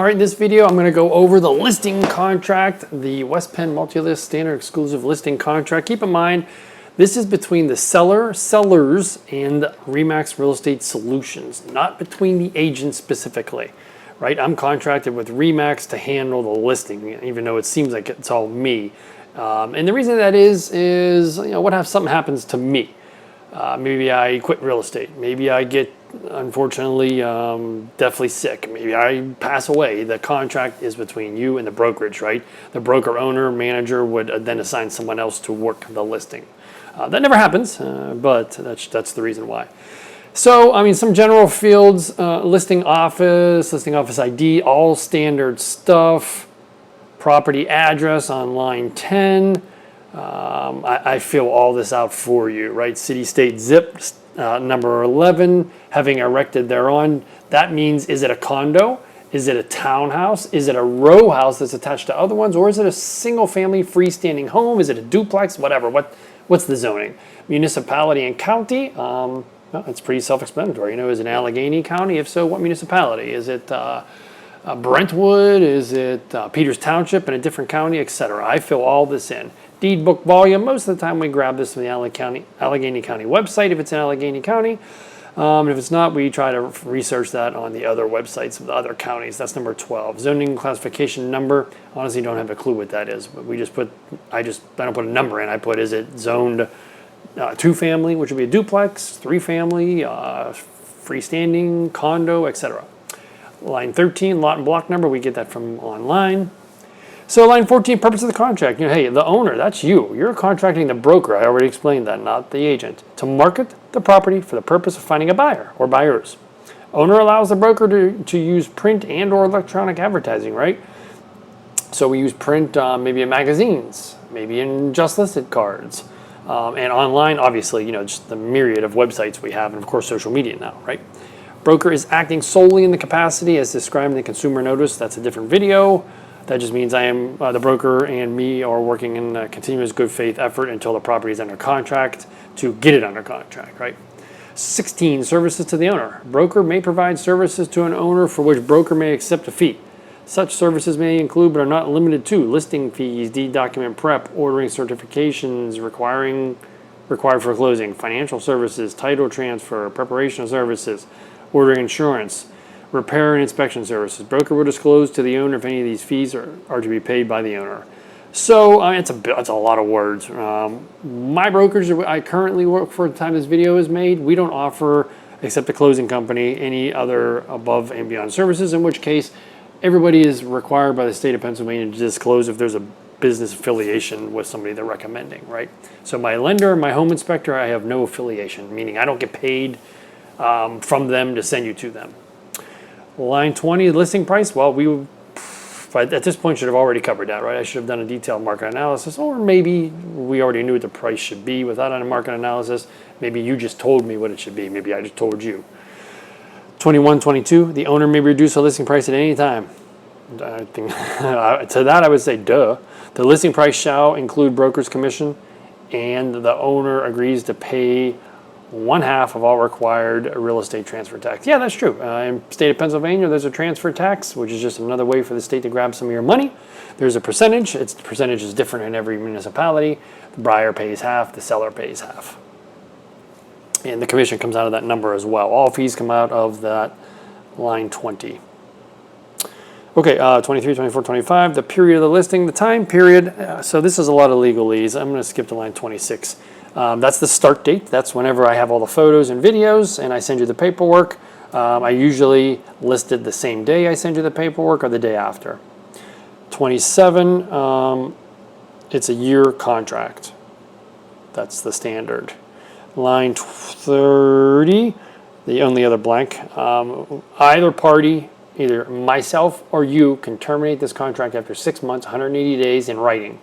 All right, in this video, I'm going to go over the listing contract, the West Penn Multi-List Standard Exclusive Listing Contract. Keep in mind, this is between the sellers, and RE/MAX Real Estate Solutions, not between the agents specifically, right? I'm contracted with RE/MAX to handle the listing, even though it seems like it's all me. And the reason that is what if something happens to me? Maybe I quit real estate. Maybe I get, unfortunately, deathly sick. Maybe I pass away. The contract is between you and the brokerage, right? The broker owner, manager would then assign someone else to work the listing. That never happens, but that's the reason why. So, I mean, some general fields, listing office ID, all standard stuff, property address on line 10. I fill all this out for you, right? City, state, zip, number 11, having erected thereon. That means, is it a condo? Is it a townhouse? Is it a row house that's attached to other ones? Or is it a single family freestanding home? Is it a duplex? Whatever. What's the zoning? Municipality and county? Well, it's pretty self-explanatory. Is it Allegheny County? If so, what municipality? Is it Brentwood? Is it Peters Township in a different county, etc.? I fill all this in. Deed book volume, most of the time we grab this from the Allegheny County website if it's in Allegheny County. If it's not, we try to research that on the other websites of the other counties. That's number 12. Zoning classification number, honestly don't have a clue what that is, but I don't put a number in. I put, is it zoned 2-family, which would be a duplex, 3-family, freestanding, condo, etc. Line 13, lot and block number, we get that from online. So line 14, purpose of the contract. Hey, the owner, that's you. You're contracting the broker, I already explained that, not the agent, to market the property for the purpose of finding a buyer or buyers. Owner allows the broker to use print and or electronic advertising, right? So we use print maybe in magazines, maybe in just listed cards. And online, obviously, just the myriad of websites we have, and of course social media now, right? Broker is acting solely in the capacity as described in the consumer notice. That's a different video. That just means I am, the broker and me are working in a continuous good faith effort until the property is under contract to get it under contract, right? 16, services to the owner. Broker may provide services to an owner for which broker may accept a fee. Such services may include but are not limited to listing fees, deed document prep, ordering certifications required for closing, financial services, title transfer, preparation of services, ordering insurance, repair and inspection services. Broker will disclose to the owner if any of these fees are to be paid by the owner. So it's a lot of words. My brokerage that I currently work for at the time this video is made, we don't offer, except the closing company, any other above and beyond services, in which case everybody is required by the state of Pennsylvania to disclose if there's a business affiliation with somebody they're recommending, right? So my lender, my home inspector, I have no affiliation, meaning I don't get paid from them to send you to them. Line 20, listing price. Well, at this point should have already covered that, right? I should have done a detailed market analysis, or maybe we already knew what the price should be without a market analysis. Maybe you just told me what it should be. Maybe I just told you. 21, 22, the owner may reduce a listing price at any time. I think, to that I would say, duh. The listing price shall include broker's commission, and the owner agrees to pay 1/2 of all required real estate transfer tax. Yeah, that's true. In the state of Pennsylvania, there's a transfer tax, which is just another way for the state to grab some of your money. There's a percentage. The percentage is different in every municipality. The buyer pays half, the seller pays half. And the commission comes out of that number as well. All fees come out of that line 20. Okay, 23, 24, 25, the period of the listing, the time period. So this is a lot of legalese. I'm going to skip to line 26. That's the start date. That's whenever I have all the photos and videos and I send you the paperwork. I usually list it the same day I send you the paperwork or the day after. 27, it's a year contract. That's the standard. Line 30, the only other blank. Either party, either myself or you, can terminate this contract after 6 months, 180 days in writing.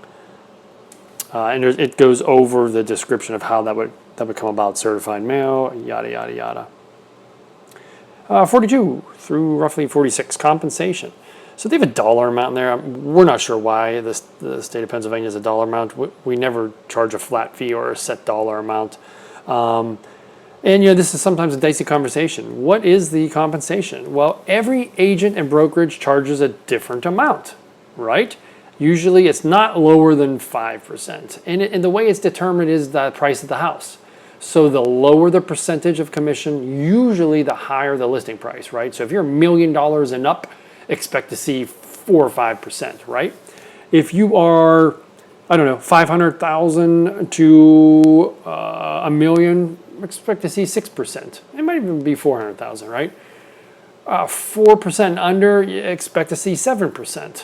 And it goes over the description of how that would come about, certified mail, yada, yada, yada. 42 through roughly 46, compensation. So they have a dollar amount in there. We're not sure why the state of Pennsylvania has a dollar amount. We never charge a flat fee or a set dollar amount. And And this is sometimes a dicey conversation. What is the compensation? Well, every agent and brokerage charges a different amount, right? Usually it's not lower than 5%. And the way it's determined is the price of the house. So the lower the percentage of commission, usually the higher the listing price, right? So if you're $1 million and up, expect to see 4 or 5%, right? If you are, I don't know, 500,000 to $1 million, expect to see 6%. It might even be 400,000, right? 4% under, you expect to see 7%.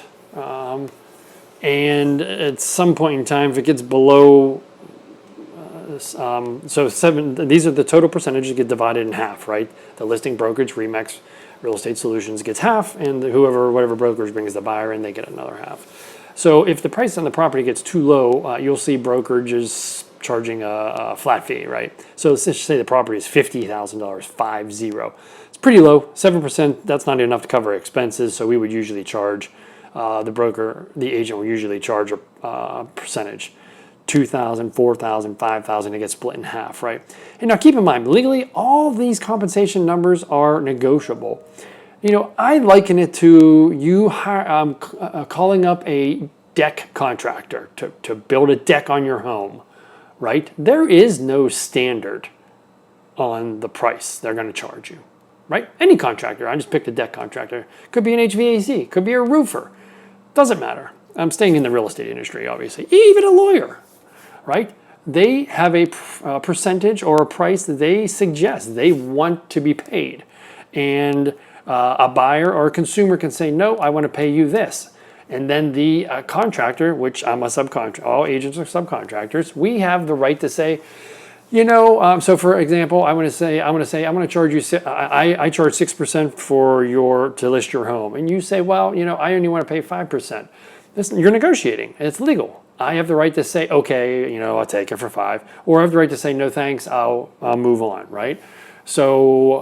And at some point in time, if it gets below, these are the total percentages get divided in half, right? The listing brokerage, Remax Real Estate Solutions gets half, and whatever brokerage brings the buyer in, they get another half. So if the price on the property gets too low, you'll see brokerages charging a flat fee, right? So let's just say the property is $50,000, 50. It's pretty low, 7%. That's not enough to cover expenses. So we would usually charge the agent will usually charge a percentage, 2,000, 4,000, 5,000. It gets split in half, right? And now keep in mind, legally, all these compensation numbers are negotiable. I liken it to you calling up a deck contractor to build a deck on your home, right? There is no standard on the price they're going to charge you, right? Any contractor. I just picked a deck contractor. Could be an HVAC. Could be a roofer. Doesn't matter. I'm staying in the real estate industry, obviously. Even a lawyer, right? They have a percentage or a price that they suggest they want to be paid. And a buyer or a consumer can say, no, I want to pay you this. And then the contractor, which I'm a subcontractor, all agents are subcontractors, we have the right to say, so for example, I want to charge you, I charge 6% to list your home. And you say, well, I only want to pay 5%. Listen, you're negotiating. It's legal. I have the right to say, okay, I'll take it for 5. Or I have the right to say, no, thanks, I'll move on, right? So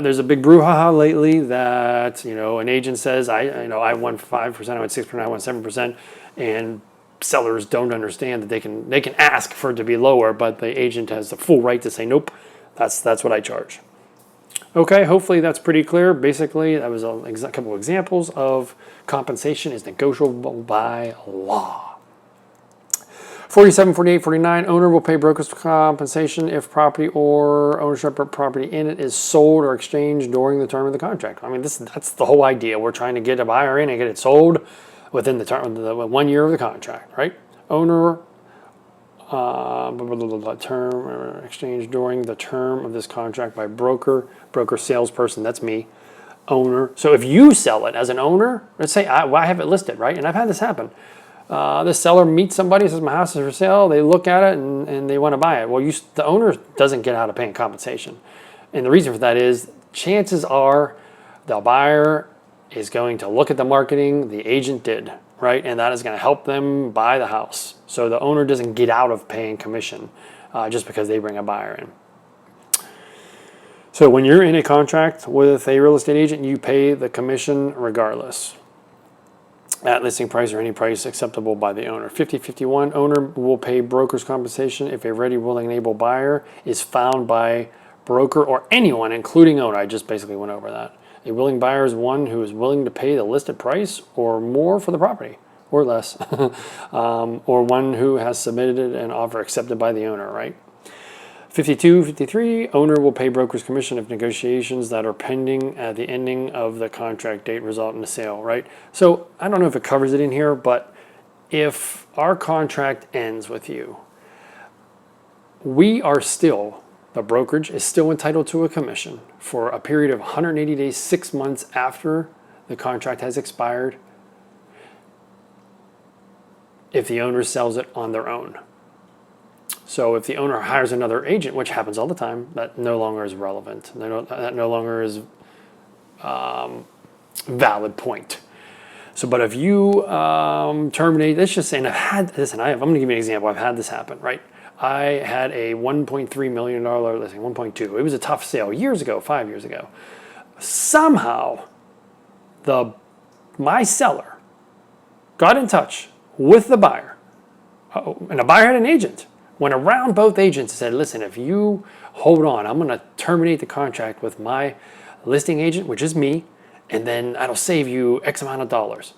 there's a big brouhaha lately that, an agent says, I want 5%, I want 6%, I want 7%. And sellers don't understand that they can ask for it to be lower, but the agent has the full right to say, nope, that's what I charge. Okay, hopefully that's pretty clear. Basically, that was a couple of examples of compensation is negotiable by law. 47, 48, 49, owner will pay broker's compensation if property or ownership of property in it is sold or exchanged during the term of the contract. I mean, that's the whole idea. We're trying to get a buyer in and get it sold within the term, the 1 year of the contract, right? Owner, term exchange during the term of this contract by broker salesperson, that's me, owner. So if you sell it as an owner, let's say I have it listed, right? And I've had this happen. The seller meets somebody, says my house is for sale, they look at it and they want to buy it. Well, the owner doesn't get out of paying compensation. And the reason for that is chances are the buyer is going to look at the marketing the agent did, right? And that is going to help them buy the house. So the owner doesn't get out of paying commission just because they bring a buyer in. So when you're in a contract with a real estate agent, you pay the commission regardless at listing price or any price acceptable by the owner. 50-51, owner will pay broker's compensation if a ready, willing, and able buyer is found by broker or anyone, including owner. I just basically went over that. A willing buyer is one who is willing to pay the listed price or more for the property, or less, or one who has submitted an offer accepted by the owner, right? 52, 53, owner will pay broker's commission if negotiations that are pending at the ending of the contract date result in a sale, right? So I don't know if it covers it in here, but if our contract ends with you, the brokerage is still entitled to a commission for a period of 180 days, 6 months after the contract has expired, if the owner sells it on their own. So if the owner hires another agent, which happens all the time, that no longer is relevant. That no longer is valid point. So, but if you terminate, let's just say, and I'm going to give you an example. I've had this happen, right? I had a $1.3 million listing, 1.2. It was a tough sale years ago, 5 years ago. Somehow, my seller got in touch with the buyer, and the buyer had an agent, went around both agents and said, listen, if you hold on, I'm going to terminate the contract with my listing agent, which is me, and then that'll save you X amount of dollars.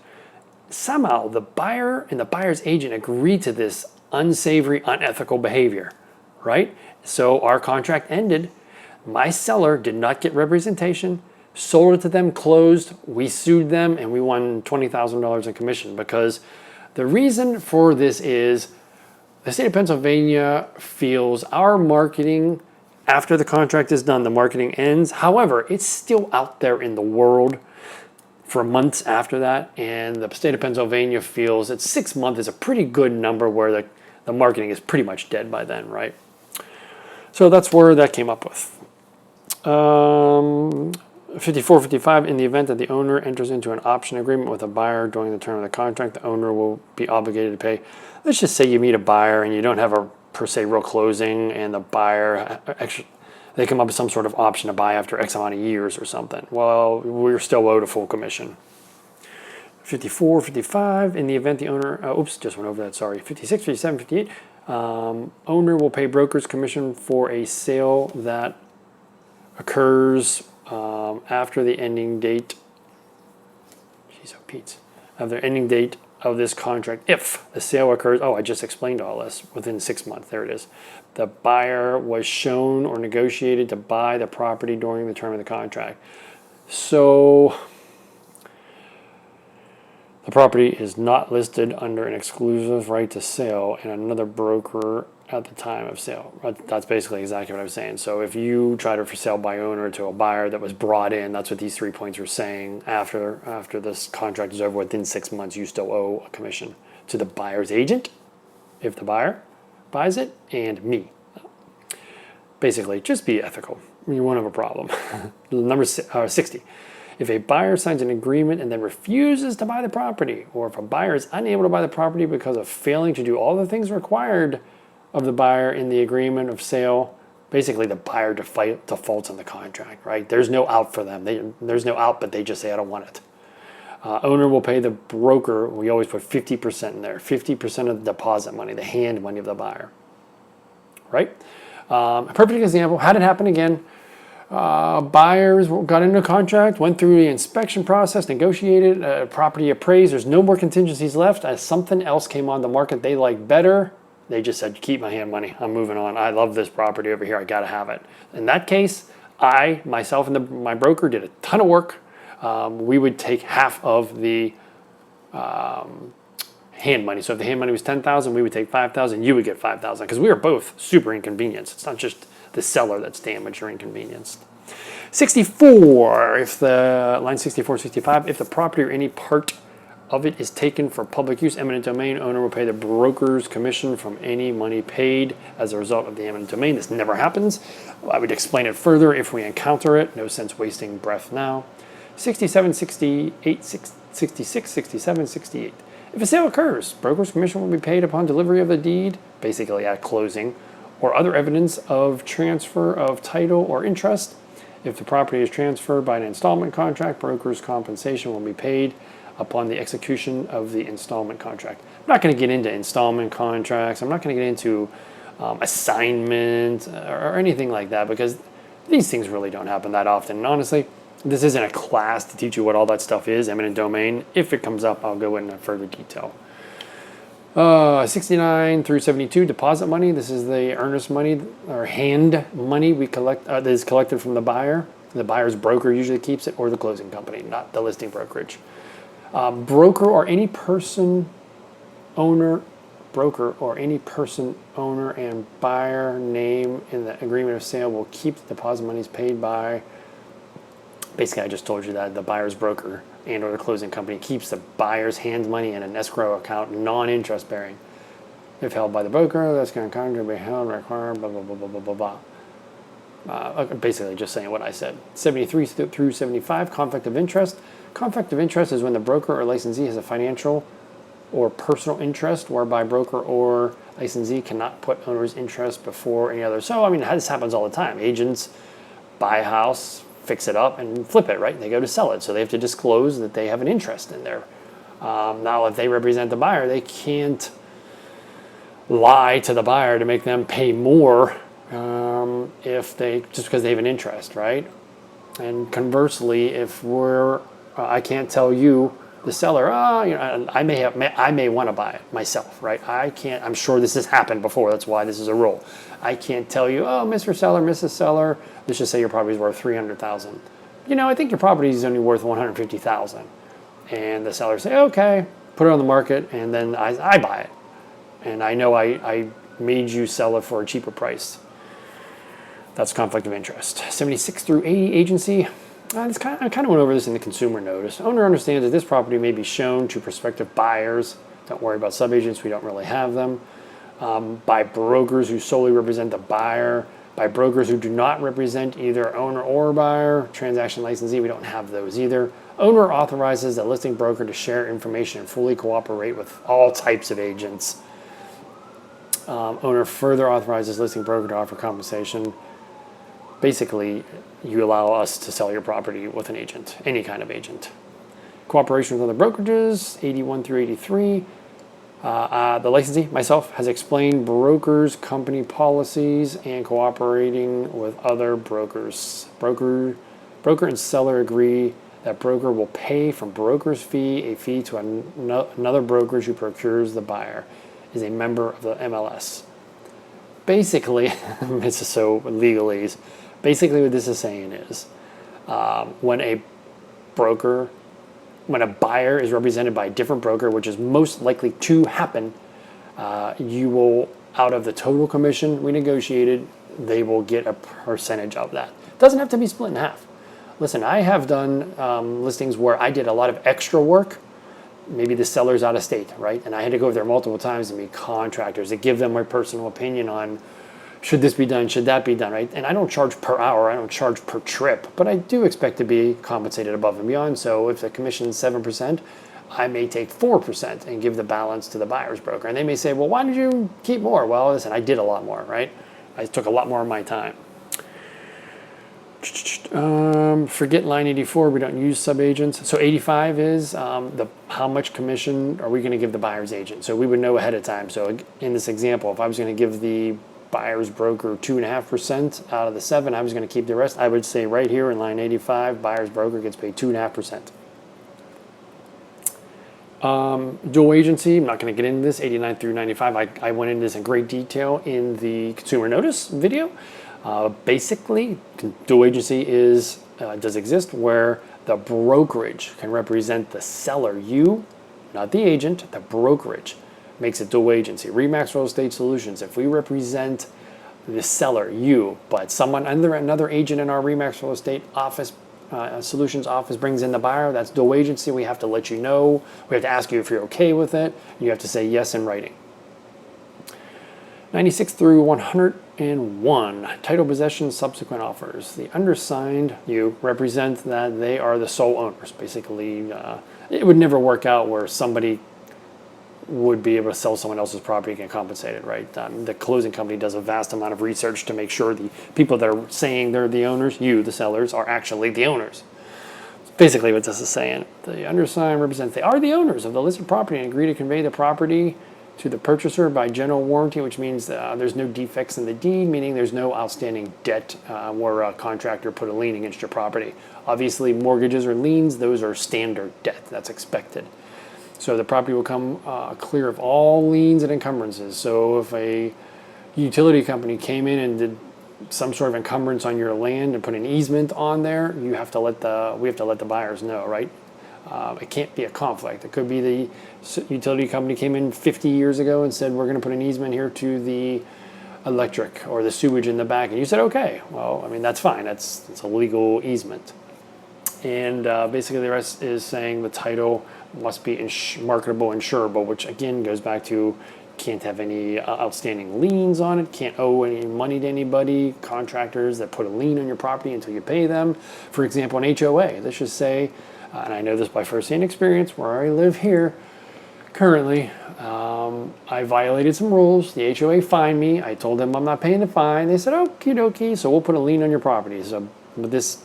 Somehow the buyer and the buyer's agent agreed to this unsavory, unethical behavior, right? So our contract ended. My seller did not get representation, sold it to them, closed. We sued them, and we won $20,000 in commission, because the reason for this is the state of Pennsylvania feels our marketing, after the contract is done, the marketing ends. However, it's still out there in the world for months after that, and the state of Pennsylvania feels that 6 months is a pretty good number where the marketing is pretty much dead by then, right? So that's where that came up with. 5455, in the event that the owner enters into an option agreement with a buyer during the term of the contract, the owner will be obligated to pay. Let's just say you meet a buyer and you don't have a per se real closing, and the buyer actually, they come up with some sort of option to buy after X amount of years or something. Well, we're still owed a full commission. 5455, in the event the owner, just went over that, sorry. 56, 57, 58, owner will pay broker's commission for a sale that occurs after the ending date. Jeez, oh Pete. After the ending date of this contract, if the sale occurs, I just explained all this, within 6 months, there it is. The buyer was shown or negotiated to buy the property during the term of the contract. So the property is not listed under an exclusive right to sale and another broker at the time of sale. That's basically exactly what I was saying. So if you try to for sale by owner to a buyer that was brought in, that's what these 3 points are saying. After this contract is over, within 6 months, you still owe a commission to the buyer's agent, if the buyer buys it, and me. Basically, just be ethical. You won't have a problem. Number 60. If a buyer signs an agreement and then refuses to buy the property, or if a buyer is unable to buy the property because of failing to do all the things required of the buyer in the agreement of sale, basically the buyer defaults on the contract, right? There's no out for them. There's no out, but they just say, I don't want it. Owner will pay the broker, we always put 50% in there, 50% of the deposit money, the hand money of the buyer, right? A perfect example, had it happen again. Buyers got into a contract, went through the inspection process, negotiated, property appraised, there's no more contingencies left. As something else came on the market they like better, they just said, keep my hand money, I'm moving on. I love this property over here, I gotta have it. In that case, I, myself, and my broker did a ton of work. We would take half of the hand money. So if the hand money was $10,000, we would take $5,000, you would get $5,000, because we were both super inconvenienced. It's not just the seller that's damaged or inconvenienced. 64, line 64, 65, if the property or any part of it is taken for public use, eminent domain, owner will pay the broker's commission from any money paid as a result of the eminent domain. This never happens. I would explain it further if we encounter it. No sense wasting breath now. 67, 68, 66, 67, 68. If a sale occurs, broker's commission will be paid upon delivery of the deed, basically at closing, or other evidence of transfer of title or interest. If the property is transferred by an installment contract, broker's compensation will be paid upon the execution of the installment contract. I'm not going to get into installment contracts. I'm not going to get into assignment or anything like that, because these things really don't happen that often. And honestly, this isn't a class to teach you what all that stuff is, eminent domain. If it comes up, I'll go into further detail. 69 through 72, deposit money. This is the earnest money or hand money we collect that is collected from the buyer. The buyer's broker usually keeps it, or the closing company, not the listing brokerage. Broker or any person owner and buyer name in the agreement of sale will keep the deposit monies paid by. Basically, I just told you that the buyer's broker and or the closing company keeps the buyer's hand money in an escrow account, non-interest bearing. If held by the broker, that's going to be held, required, blah, blah, blah, blah, blah, blah, blah. Basically just saying what I said. 73 through 75, conflict of interest. Conflict of interest is when the broker or licensee has a financial or personal interest whereby broker or licensee cannot put owner's interest before any other. So, I mean, this happens all the time. Agents buy a house, fix it up, and flip it, right? They go to sell it. So they have to disclose that they have an interest in there. Now, if they represent the buyer, they can't lie to the buyer to make them pay more if they just because they have an interest, right? And conversely, if I can't tell you, the seller, I may want to buy it myself, right? I can't. I'm sure this has happened before. That's why this is a rule. I can't tell you, oh, Mr. Seller, Mrs. Seller, let's just say your property is worth $300,000. I think your property is only worth $150,000, and the seller say, okay, put it on the market, and then I buy it, and I know I made you sell it for a cheaper price. That's conflict of interest. 76 through 80 agency. I kind of went over this in the consumer notice. Owner understands that this property may be shown to prospective buyers. Don't worry about subagents. We don't really have them. By brokers who solely represent the buyer. By brokers who do not represent either owner or buyer. Transaction licensee. We don't have those either. Owner authorizes the listing broker to share information and fully cooperate with all types of agents. Owner further authorizes listing broker to offer compensation. Basically, you allow us to sell your property with an agent, any kind of agent. Cooperation with other brokerages, 81 through 83. The licensee, myself, has explained brokers' company policies and cooperating with other brokers. Broker and seller agree that broker will pay from broker's fee a fee to another brokerage who procures the buyer, is a member of the MLS. Basically, this is so legalese. Basically, what this is saying is when a buyer is represented by a different broker, which is most likely to happen, you will, out of the total commission we negotiated, they will get a percentage of that. It doesn't have to be split in half. Listen, I have done listings where I did a lot of extra work. Maybe the seller's out of state, right? And I had to go over there multiple times and meet contractors to give them my personal opinion on should this be done, should that be done, right? And I don't charge per hour, I don't charge per trip, but I do expect to be compensated above and beyond. So if the commission is 7%, I may take 4% and give the balance to the buyer's broker. And they may say, well, why did you keep more? Well, listen, I did a lot more, right? I took a lot more of my time. Forget line 84, we don't use subagents. So 85 is how much commission are we going to give the buyer's agent? So we would know ahead of time. So in this example, if I was going to give the buyer's broker 2.5% out of the 7, I was going to keep the rest. I would say right here in line 85, buyer's broker gets paid 2.5%. Dual agency, I'm not going to get into this, 89 through 95. I went into this in great detail in the consumer notice video. Basically, dual agency does exist where the brokerage can represent the seller, you, not the agent, the brokerage makes it dual agency. Remax Real Estate Solutions, if we represent the seller, you, but another agent in our Remax Real Estate office, Solutions office brings in the buyer, that's dual agency. We have to let you know. We have to ask you if you're okay with it. You have to say yes in writing. 96 through 101, title possession, subsequent offers. The undersigned, you, represent that they are the sole owners. Basically, it would never work out where somebody would be able to sell someone else's property and get compensated, right? The closing company does a vast amount of research to make sure the people that are saying they're the owners, you, the sellers, are actually the owners. Basically what this is saying. The undersigned represents they are the owners of the listed property and agree to convey the property to the purchaser by general warranty, which means there's no defects in the deed, meaning there's no outstanding debt where a contractor put a lien against your property. Obviously, mortgages or liens, those are standard debt. That's expected. So the property will come clear of all liens and encumbrances. So if a utility company came in and did some sort of encumbrance on your land and put an easement on there, we have to let the buyers know, right? It can't be a conflict. It could be the utility company came in 50 years ago and said, we're going to put an easement here to the electric or the sewage in the back. And you said, okay, well, I mean, that's fine. It's a legal easement. And basically the rest is saying the title must be marketable, insurable, which again goes back to can't have any outstanding liens on it, can't owe any money to anybody, contractors that put a lien on your property until you pay them. For example, an HOA, let's just say, and I know this by firsthand experience where I live here currently, I violated some rules. The HOA fined me. I told them I'm not paying the fine. They said, okie dokie, so we'll put a lien on your property. So this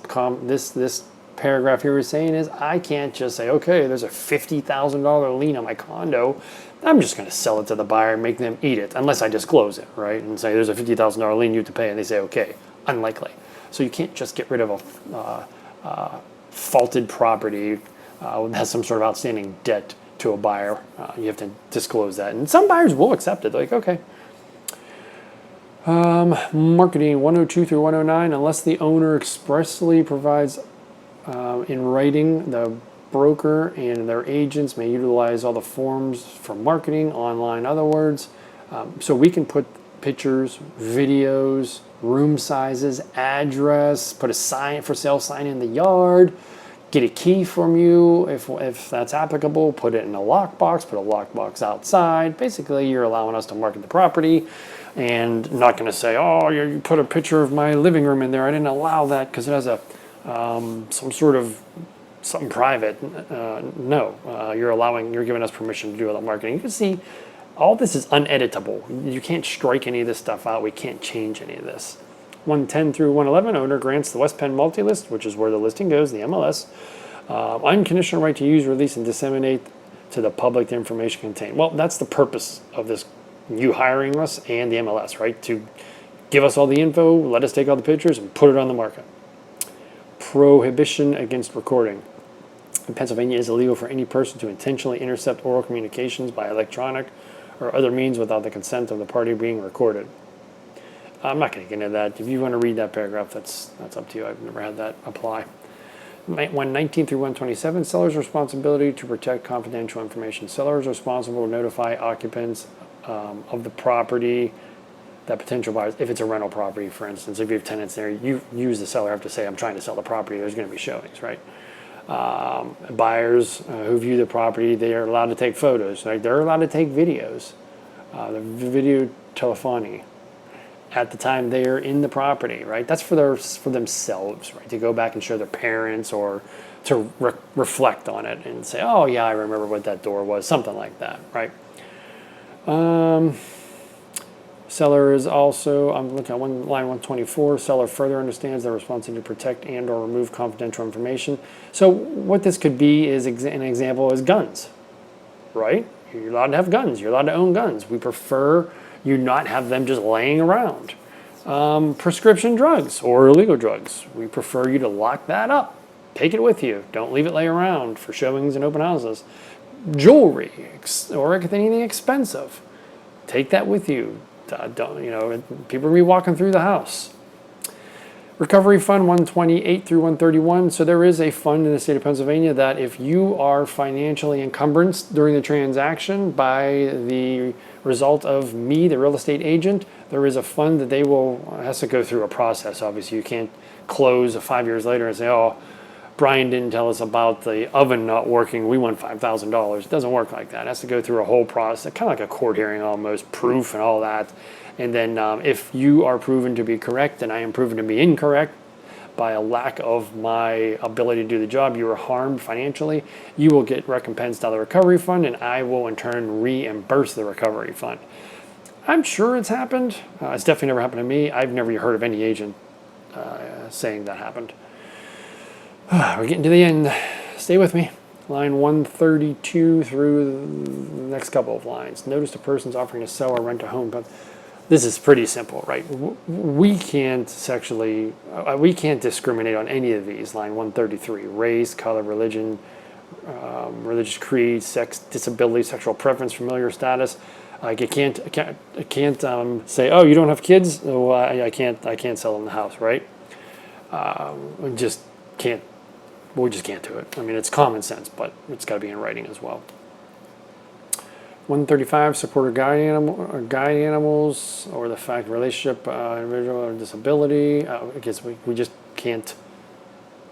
paragraph here is saying is I can't just say, okay, there's a $50,000 lien on my condo. I'm just going to sell it to the buyer and make them eat it, unless I disclose it, right? And say there's a $50,000 lien you have to pay, and they say, okay, unlikely. So you can't just get rid of a faulted property that has some sort of outstanding debt to a buyer. You have to disclose that. And some buyers will accept it. They're like, okay. Marketing 102 through 109, unless the owner expressly provides in writing, the broker and their agents may utilize all the forms for marketing online. Other words, so we can put pictures, videos, room sizes, address, put a sign for sale sign in the yard, get a key from you if that's applicable, put it in a lockbox, put a lockbox outside. Basically, you're allowing us to market the property and not going to say, oh, you put a picture of my living room in there. I didn't allow that because it has a some sort of something private. No, you're giving us permission to do all that marketing. You can see all this is uneditable. You can't strike any of this stuff out. We can't change any of this. 110 through 111, owner grants the West Penn multi-list, which is where the listing goes, the MLS, unconditional right to use, release, and disseminate to the public the information contained. Well, that's the purpose of this, you hiring us and the MLS, right? To give us all the info, let us take all the pictures, and put it on the market. Prohibition against recording. In Pennsylvania, it is illegal for any person to intentionally intercept oral communications by electronic or other means without the consent of the party being recorded. I'm not going to get into that. If you want to read that paragraph, that's up to you. I've never had that apply. 119 through 127, seller's responsibility to protect confidential information. Seller is responsible to notify occupants of the property that potential buyers, if it's a rental property, for instance, if you have tenants there, you use the seller have to say, I'm trying to sell the property, there's going to be showings, right? Buyers who view the property, they are allowed to take photos, right? They're allowed to take videos, the video telephony at the time they are in the property, right? That's for themselves, right? To go back and show their parents or to reflect on it and say, oh yeah, I remember what that door was, something like that, right? Seller is also, I'm looking at line 124, seller further understands their responsibility to protect and or remove confidential information. So what this could be is an example is guns, right? You're allowed to have guns. You're allowed to own guns. We prefer you not have them just laying around. Prescription drugs or illegal drugs. We prefer you to lock that up. Take it with you. Don't leave it lay around for showings and open houses. Jewelry or anything expensive. Take that with you. People will be walking through the house. Recovery Fund 128 through 131. So there is a fund in the state of Pennsylvania that if you are financially encumbered during the transaction by the result of me, the real estate agent, there is a fund that has to go through a process. Obviously, you can't close 5 years later and say, oh, Brian didn't tell us about the oven not working, we want $5,000. It doesn't work like that. It has to go through a whole process, kind of like a court hearing almost, proof and all that. And then if you are proven to be correct and I am proven to be incorrect by a lack of my ability to do the job, you were harmed financially, you will get recompensed out of the recovery fund and I will in turn reimburse the recovery fund. I'm sure it's happened. It's definitely never happened to me. I've never heard of any agent saying that happened. We're getting to the end. Stay with me. Line 132 through the next couple of lines. Notice the person's offering to sell or rent a home. But this is pretty simple, right? We can't discriminate on any of these. Line 133, race, color, religion, religious creed, sex, disability, sexual preference, familiar status. Like I can't say, oh, you don't have kids? Oh, I can't sell them the house, right? We just can't do it. I mean, it's common sense, but it's got to be in writing as well. 135, support or guide animals, or the fact relationship, individual or disability. I guess we just can't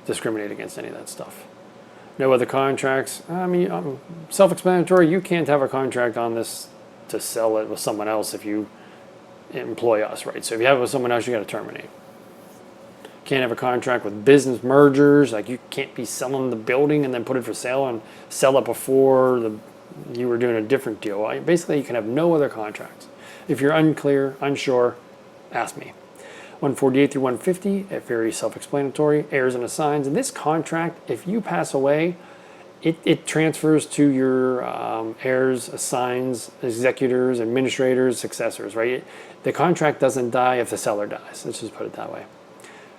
discriminate against any of that stuff. No other contracts. I mean, self-explanatory. You can't have a contract on this to sell it with someone else if you employ us, right? So if you have it with someone else, you got to terminate. Can't have a contract with business mergers. Like you can't be selling the building and then put it for sale and sell it before you were doing a different deal. Basically, you can have no other contracts. If you're unclear, unsure, ask me. 148 through 150, very self-explanatory. Heirs and assigns. In this contract, if you pass away, it transfers to your heirs, assigns, executors, administrators, successors, right? The contract doesn't die if the seller dies. Let's just put it that way.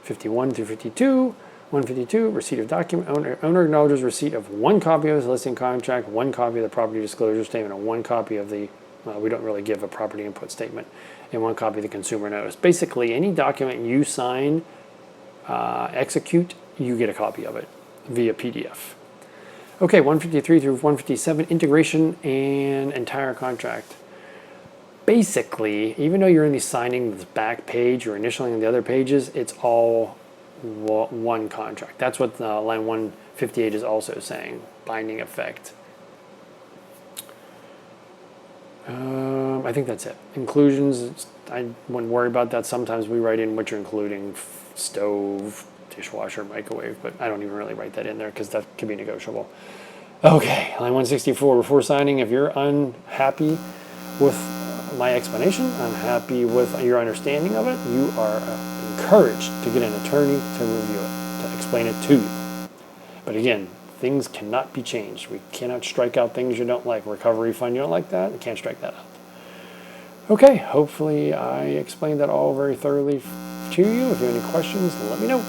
51 through 52. 152, receipt of document. Owner acknowledges receipt of one copy of his listing contract, one copy of the property disclosure statement, and one copy of the, we don't really give a property input statement, and one copy of the consumer notice. Basically, any document you sign, execute, you get a copy of it via PDF. Okay, 153 through 157, integration and entire contract. Basically, even though you're only signing this back page or initialing the other pages, it's all one contract. That's what line 158 is also saying, binding effect. I think that's it. Inclusions, I wouldn't worry about that. Sometimes we write in what you're including, stove, dishwasher, microwave, but I don't even really write that in there because that could be negotiable. Okay, line 164, before signing, if you're unhappy with my explanation, unhappy with your understanding of it, you are encouraged to get an attorney to review it, to explain it to you. But again, things cannot be changed. We cannot strike out things you don't like. Recovery fund, you don't like that? We can't strike that out. Okay, hopefully I explained that all very thoroughly to you. If you have any questions, let me know.